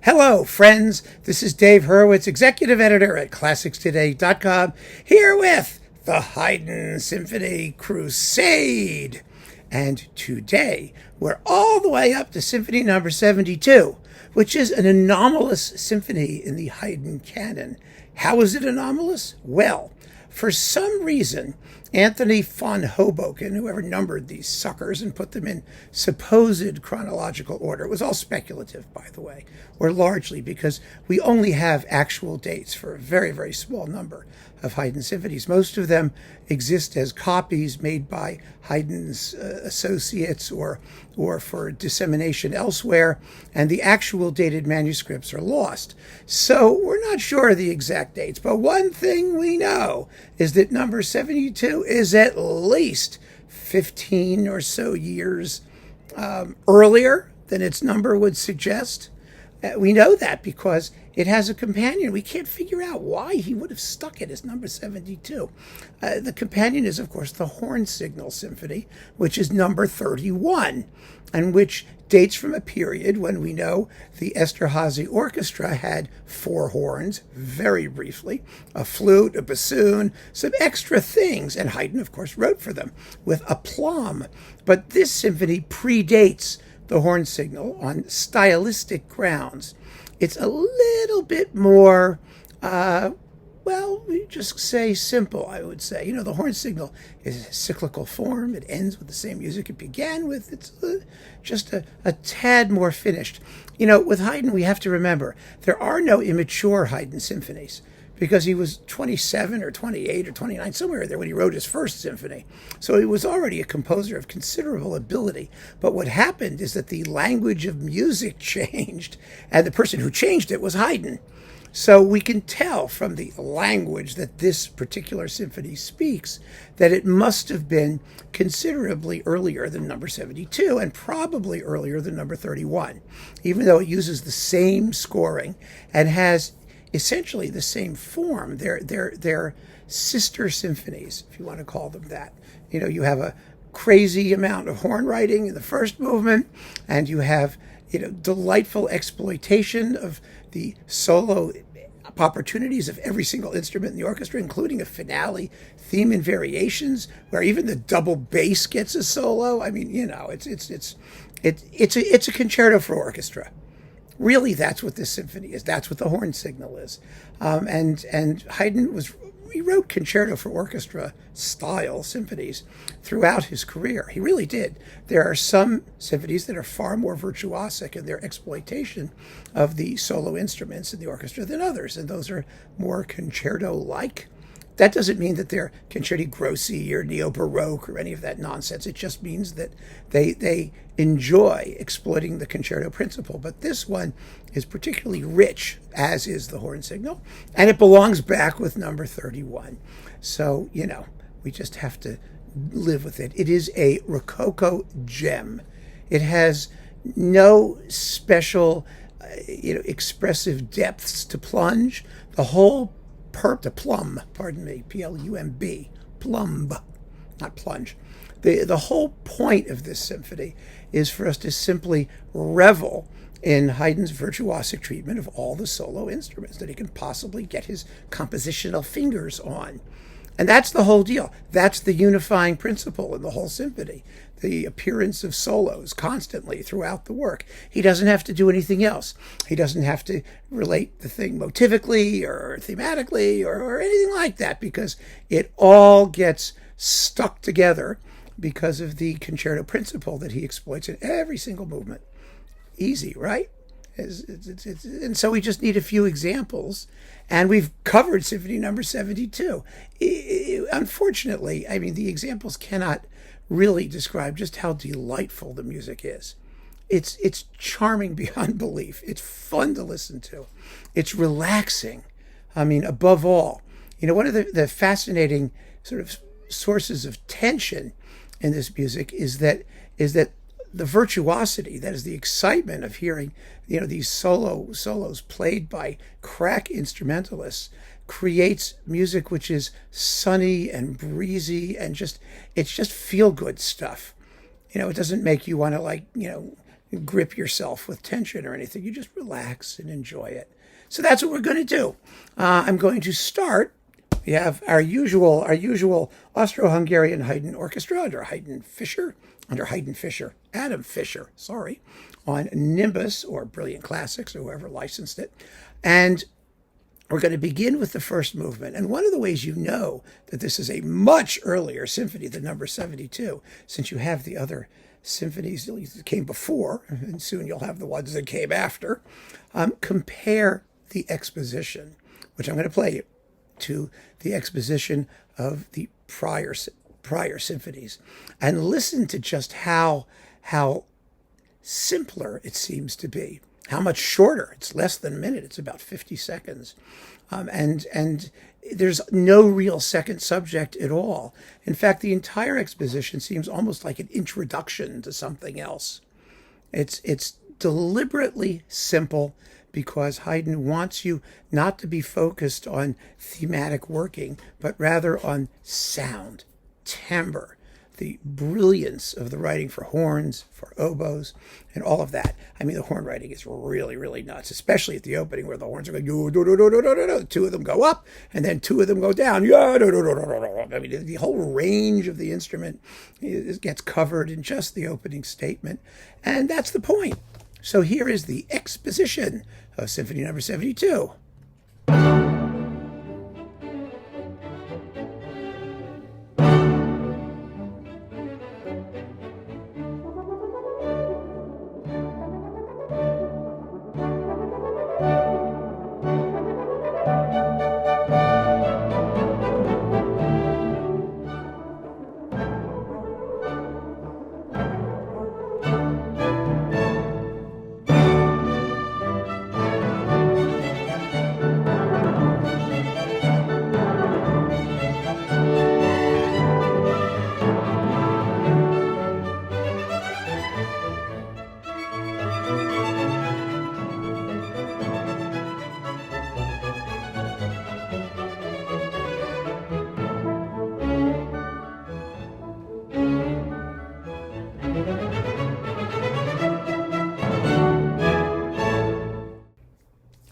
Hello, friends. This is Dave Hurwitz, executive editor at ClassicsToday.com, here with the Haydn Symphony Crusade. And today, we're all the way up to Symphony No. 72, which is an anomalous symphony in the Haydn canon. How is it anomalous? Well, for some reason, Anthony von Hoboken, whoever numbered these suckers and put them in supposed chronological order, it was all speculative, by the way, or largely because we only have actual dates for a very, very small number of Haydn symphonies. Most of them exist as copies made by Haydn's associates or for dissemination elsewhere, and the actual dated manuscripts are lost. So we're not sure of the exact dates, but one thing we know is that number 72 is at least 15 or so years earlier than its number would suggest. We know that because it has a companion. We can't figure out why he would have stuck it as number 72. The companion is, of course, the Horn Signal Symphony, which is number 31, and which dates from a period when we know the Esterházy Orchestra had 4 horns, very briefly, a flute, a bassoon, some extra things, and Haydn, of course, wrote for them with aplomb. But this symphony predates the horn signal on stylistic grounds. It's a little bit more, we just say simple, I would say. You know, the horn signal is a cyclical form. It ends with the same music it began with. It's just a tad more finished. You know, with Haydn, we have to remember, there are no immature Haydn symphonies, because he was 27 or 28 or 29, somewhere there when he wrote his first symphony. So he was already a composer of considerable ability. But what happened is that the language of music changed, and the person who changed it was Haydn. So we can tell from the language that this particular symphony speaks that it must have been considerably earlier than number 72 and probably earlier than number 31, even though it uses the same scoring and has essentially the same form. They're sister symphonies, if you want to call them that. You know, you have a crazy amount of horn writing in the first movement, and you have, delightful exploitation of the solo opportunities of every single instrument in the orchestra, including a finale theme and variations where even the double bass gets a solo. I mean, it's a concerto for orchestra. Really, that's what this symphony is. That's what the horn signal is. And Haydn he wrote concerto for orchestra style symphonies throughout his career. He really did. There are some symphonies that are far more virtuosic in their exploitation of the solo instruments in the orchestra than others, and those are more concerto-like. That doesn't mean that they're concerti grossi or neo-baroque or any of that nonsense. It just means that they enjoy exploiting the concerto principle. But this one is particularly rich, as is the horn signal, and it belongs back with number 31. So, we just have to live with it. It is a rococo gem. It has no special, expressive depths to plunge. The whole plumb, P-L-U-M-B, plumb, not plunge. The whole point of this symphony is for us to simply revel in Haydn's virtuosic treatment of all the solo instruments that he can possibly get his compositional fingers on. And that's the whole deal. That's the unifying principle in the whole symphony, the appearance of solos constantly throughout the work. He doesn't have to do anything else. He doesn't have to relate the thing motivically or thematically or anything like that, because it all gets stuck together because of the concerto principle that he exploits in every single movement. Easy, right? And so we just need a few examples, and we've covered Symphony No. 72. Unfortunately, the examples cannot really describe just how delightful the music is. It's charming beyond belief. It's fun to listen to. It's relaxing. Above all, one of the fascinating sort of sources of tension in this music is that the virtuosity, that is the excitement of hearing, these solos played by crack instrumentalists, creates music which is sunny and breezy and it's just feel good stuff. It doesn't make you want to grip yourself with tension or anything. You just relax and enjoy it. So that's what we're going to do. I'm going to start. We have our usual Austro-Hungarian Haydn orchestra under Haydn Fischer, Adam Fischer, on Nimbus or Brilliant Classics or whoever licensed it. And we're going to begin with the first movement. And one of the ways you know that this is a much earlier symphony than number 72, since you have the other symphonies that came before, and soon you'll have the ones that came after, compare the Exposition, which I'm going to play you, to the Exposition of the prior symphonies, and listen to just how simpler it seems to be, how much shorter. It's less than a minute. It's about 50 seconds. And there's no real second subject at all. In fact, the entire Exposition seems almost like an introduction to something else. It's deliberately simple because Haydn wants you not to be focused on thematic working, but rather on sound, timbre, the brilliance of the writing for horns, for oboes, and all of that. I mean, the horn writing is really, really nuts, especially at the opening where the horns are going, two of them go up, and then two of them go down. I mean, the whole range of the instrument gets covered in just the opening statement, and that's the point. So here is the Exposition of Symphony No. 72.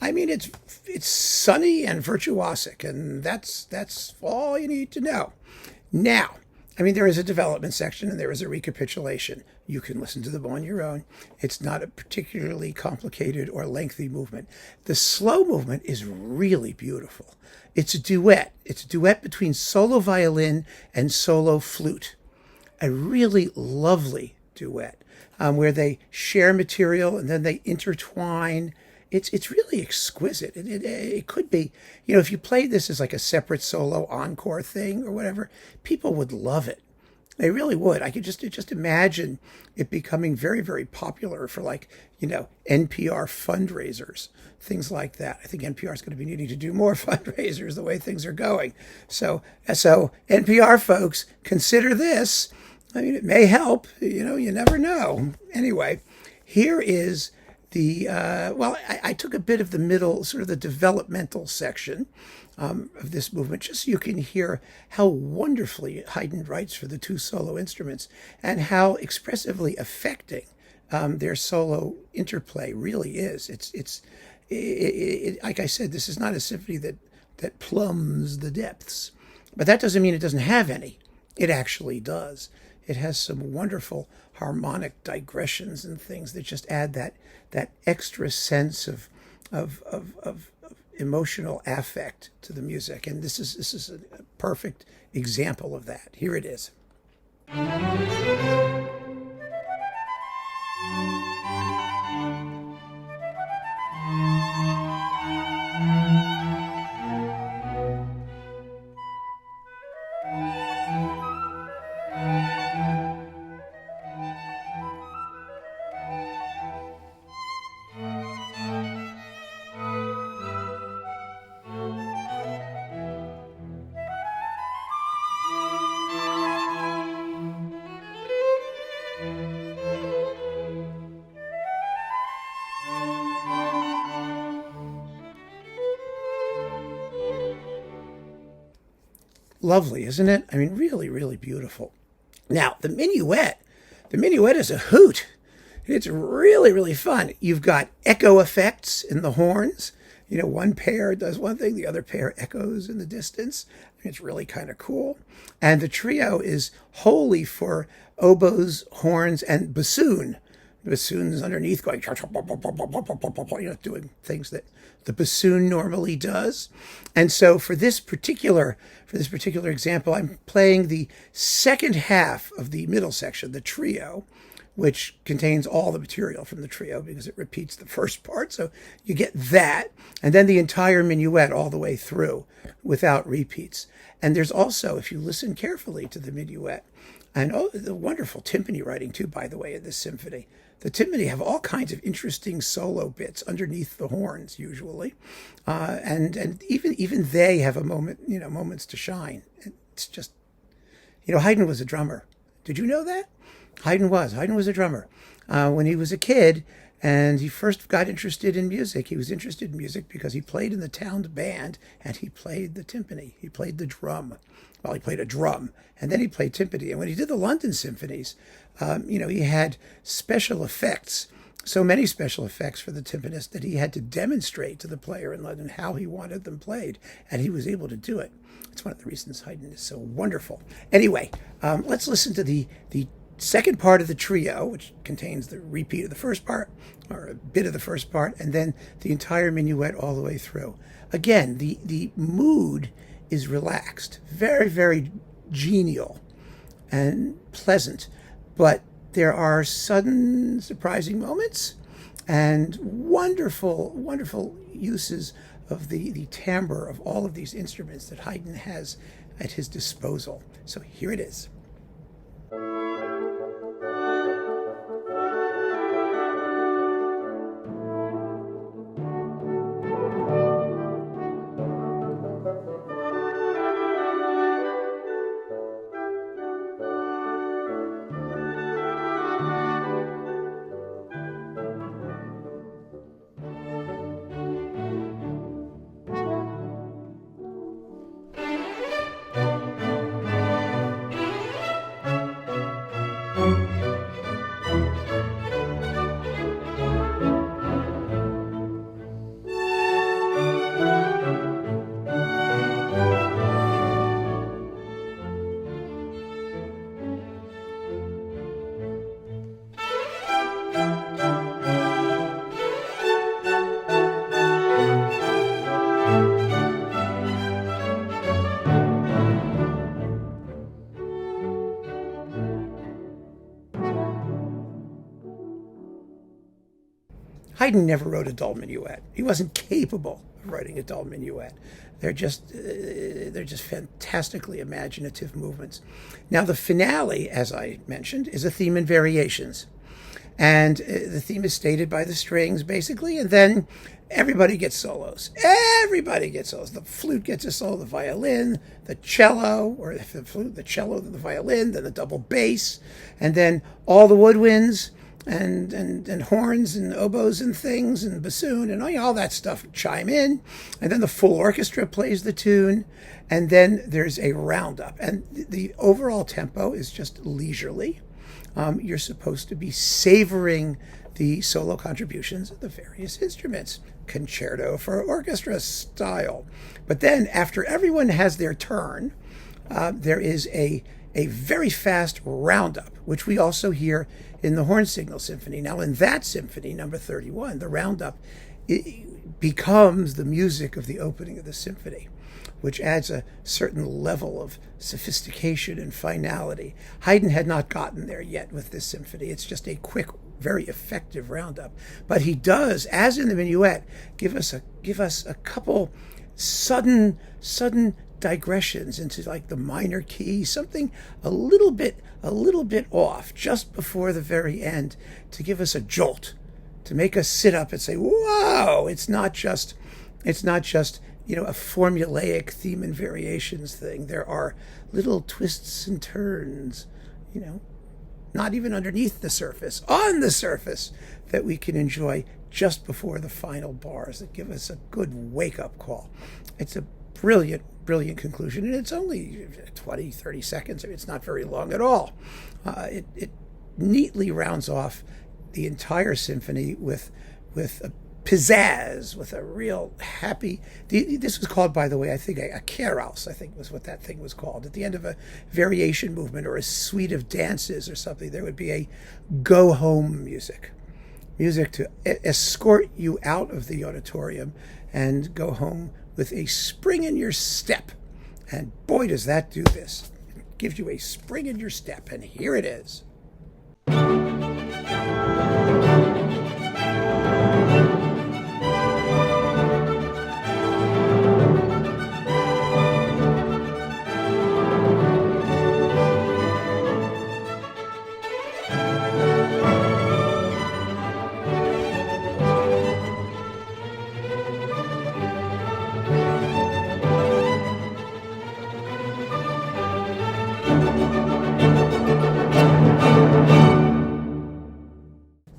I mean, it's sunny and virtuosic, and that's all you need to know. Now, I mean, there is a development section and there is a recapitulation. You can listen to them on your own. It's not a particularly complicated or lengthy movement. The slow movement is really beautiful. It's a duet. It's a duet between solo violin and solo flute. A really lovely duet where they share material and then they intertwine. It's really exquisite. It could be, if you played this as like a separate solo encore thing or whatever, people would love it. They really would. I could just imagine it becoming very, very popular for NPR fundraisers, things like that. I think NPR is going to be needing to do more fundraisers the way things are going. So NPR folks, consider this. I mean, it may help. You never know. Anyway, here is I took a bit of the middle, sort of the developmental section of this movement, just so you can hear how wonderfully Haydn writes for the two solo instruments and how expressively affecting their solo interplay really is. It's like I said, this is not a symphony that plumbs the depths, but that doesn't mean it doesn't have any. It actually does. It has some wonderful harmonic digressions and things that just add that extra sense of emotional affect to the music. And this is a perfect example of that. Here it is. Lovely, isn't it? I mean, really, really beautiful. Now, the minuet is a hoot. It's really, really fun. You've got echo effects in the horns. One pair does one thing, the other pair echoes in the distance. It's really kind of cool. And the trio is wholly for oboes, horns, and bassoon. The bassoon's underneath going, doing things that the bassoon normally does. And so for this particular example, I'm playing the second half of the middle section, the trio, which contains all the material from the trio because it repeats the first part. So you get that, and then the entire minuet all the way through without repeats. And there's also, if you listen carefully to the minuet, and the wonderful timpani writing too, by the way, in this symphony. The timpani have all kinds of interesting solo bits underneath the horns usually, and even they have a moment, moments to shine. It's just, Haydn was a drummer. Did you know that? Haydn was a drummer. When he was a kid and he first got interested in music, he was interested in music because he played in the town band and he played the timpani. He played the drum. Well, he played a drum and then he played timpani. And when he did the London symphonies, he had special effects, so many special effects for the timpanist that he had to demonstrate to the player in London how he wanted them played. And he was able to do it. It's one of the reasons Haydn is so wonderful. Anyway, let's listen to the second part of the trio, which contains the repeat of the first part, or a bit of the first part, and then the entire minuet all the way through. Again, the mood is relaxed, very, very genial and pleasant, but there are sudden, surprising moments and wonderful, wonderful uses of the timbre of all of these instruments that Haydn has at his disposal. So here it is. Haydn never wrote a dull minuet. He wasn't capable of writing a dull minuet. They're just fantastically imaginative movements. Now the finale, as I mentioned, is a theme in variations. And the theme is stated by the strings, basically, and then everybody gets solos. Everybody gets solos. The flute gets a solo, the violin, the cello, or if the flute, the cello, then the violin, then the double bass, and then all the woodwinds, and horns and oboes and things and bassoon and all that stuff chime in, and then the full orchestra plays the tune, and then there's a roundup, and the overall tempo is just leisurely. You're supposed to be savoring the solo contributions of the various instruments, concerto for orchestra style. But then after everyone has their turn, there is a very fast roundup, which we also hear in the Horn Signal Symphony. Now, in that symphony, number 31, the roundup becomes the music of the opening of the symphony, which adds a certain level of sophistication and finality. Haydn had not gotten there yet with this symphony. It's just a quick, very effective roundup. But he does, as in the minuet, give us a couple sudden digressions into like the minor key, something a little bit off just before the very end, to give us a jolt, to make us sit up and say, "Whoa!" It's not just a formulaic theme and variations thing. There are little twists and turns, not even underneath the surface, on the surface, that we can enjoy just before the final bars that give us a good wake-up call. It's a brilliant conclusion, and it's only 20, 30 seconds. It's not very long at all. It neatly rounds off the entire symphony with a pizzazz, with a real happy. This was called, by the way, I think a carouse, I think was what that thing was called. At the end of a variation movement or a suite of dances or something, there would be a go home music to escort you out of the auditorium and go home with a spring in your step. And boy, does that do this. It gives you a spring in your step, and here it is.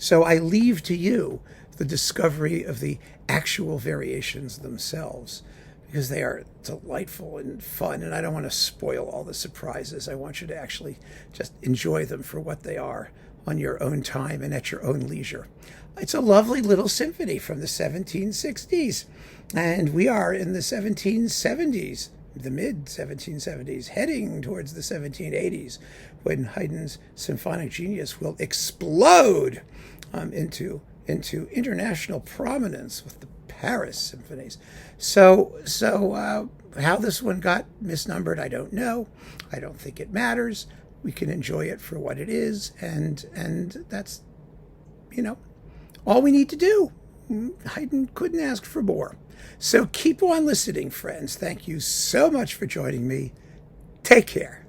So I leave to you the discovery of the actual variations themselves, because they are delightful and fun, and I don't want to spoil all the surprises. I want you to actually just enjoy them for what they are on your own time and at your own leisure. It's a lovely little symphony from the 1760s, and we are in the 1770s, the mid-1770s, heading towards the 1780s, when Haydn's symphonic genius will explode into international prominence with the Paris symphonies. So how this one got misnumbered, I don't know. I don't think it matters. We can enjoy it for what it is, and that's, all we need to do. Haydn couldn't ask for more. So keep on listening, friends. Thank you so much for joining me. Take care.